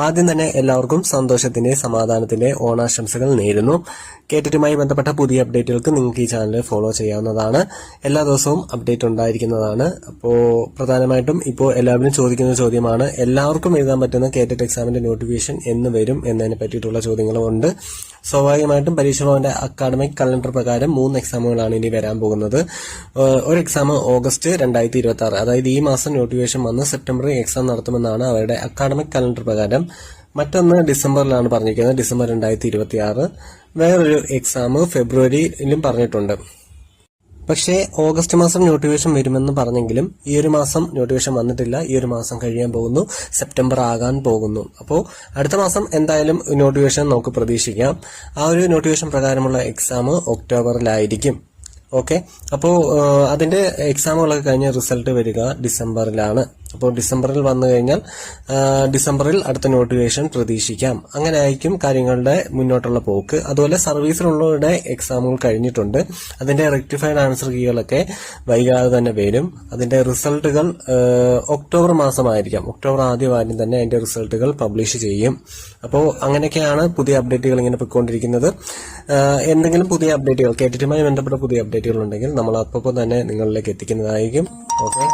ആദ്യം തന്നെ എല്ലാവർക്കും സന്തോഷത്തിന്റെ സമാധാനത്തിന്റെ ഓണാശംസകൾ നേരുന്നു. കേറ്ററ്റുമായി ബന്ധപ്പെട്ട പുതിയ അപ്ഡേറ്റുകൾക്ക് നിങ്ങൾക്ക് ഈ ചാനൽ ഫോളോ ചെയ്യാവുന്നതാണ്. എല്ലാ ദിവസവും അപ്ഡേറ്റ് ഉണ്ടായിരിക്കുന്നതാണ്. അപ്പോൾ പ്രധാനമായിട്ടും ഇപ്പോൾ എല്ലാവരും ചോദിക്കുന്ന ചോദ്യമാണ്, എല്ലാവർക്കും എഴുതാൻ പറ്റുന്ന കേറ്ററ്റ് എക്സാമിന്റെ നോട്ടിഫിക്കേഷൻ എന്ന് വരും എന്നതിനെ പറ്റിയിട്ടുള്ള ചോദ്യങ്ങളുമുണ്ട്. സ്വാഭാവികമായിട്ടും പരീക്ഷ ഭവന്റെ അക്കാഡമിക് കലണ്ടർ പ്രകാരം 3 എക്സാമുകളാണ് ഇനി വരാൻ പോകുന്നത്. ഒരു എക്സാം ഓഗസ്റ്റ് 2026, അതായത് ഈ മാസം നോട്ടിഫിക്കേഷൻ വന്ന് സെപ്റ്റംബറിൽ എക്സാം നടത്തുമെന്നാണ് അവരുടെ അക്കാഡമിക് കലണ്ടർ പ്രകാരം. മറ്റൊന്ന് ഡിസംബറിലാണ് പറഞ്ഞിരിക്കുന്നത്, ഡിസംബർ 2026. വേറൊരു എക്സാം ഫെബ്രുവരിയിലും പറഞ്ഞിട്ടുണ്ട്. പക്ഷേ ഓഗസ്റ്റ് മാസം നോട്ടിഫിക്കേഷൻ വരുമെന്ന് പറഞ്ഞെങ്കിലും ഈ ഒരു മാസം നോട്ടിഫിക്കേഷൻ വന്നിട്ടില്ല. ഈ ഒരു മാസം കഴിയാൻ പോകുന്നു, സെപ്റ്റംബർ ആകാൻ പോകുന്നു. അപ്പോൾ അടുത്ത മാസം എന്തായാലും നോട്ടിഫിക്കേഷൻ നമുക്ക് പ്രതീക്ഷിക്കാം. ആ ഒരു നോട്ടിഫിക്കേഷൻ പ്രകാരമുള്ള എക്സാം ഒക്ടോബറിലായിരിക്കും. ഓക്കെ, അപ്പോൾ അതിന്റെ എക്സാമുകളൊക്കെ കഴിഞ്ഞ റിസൾട്ട് വരിക ഡിസംബറിലാണ്. അപ്പോൾ ഡിസംബറിൽ വന്നു കഴിഞ്ഞാൽ ഡിസംബറിൽ അടുത്ത നോട്ടിഫിക്കേഷൻ പ്രതീക്ഷിക്കാം. അങ്ങനെ ആയിരിക്കും കാര്യങ്ങളുടെ മുന്നോട്ടുള്ള പോക്ക്. അതുപോലെ സർവീസിലുള്ളവരുടെ എക്സാമുകൾ കഴിഞ്ഞിട്ടുണ്ട്. അതിന്റെ റെക്ടിഫൈഡ് ആൻസർ കീകളൊക്കെ വൈകാതെ തന്നെ വരും. അതിന്റെ റിസൾട്ടുകൾ ഒക്ടോബർ മാസമായിരിക്കാം. ഒക്ടോബർ ആദ്യ വാരം തന്നെ അതിന്റെ റിസൾട്ടുകൾ പബ്ലിഷ് ചെയ്യും. അപ്പോൾ അങ്ങനെയൊക്കെയാണ് പുതിയ അപ്ഡേറ്റുകൾ ഇങ്ങനെ പോയിക്കൊണ്ടിരിക്കുന്നത്. എന്തെങ്കിലും പുതിയ അപ്ഡേറ്റുകൾ കേറ്ററ്റുമായി ബന്ധപ്പെട്ട പുതിയ അപ്ഡേറ്റുകൾ ഉണ്ടെങ്കിൽ നമ്മൾ അപ്പോൾ തന്നെ നിങ്ങളിലേക്ക് എത്തിക്കുന്നതായിരിക്കും. ഓക്കെ.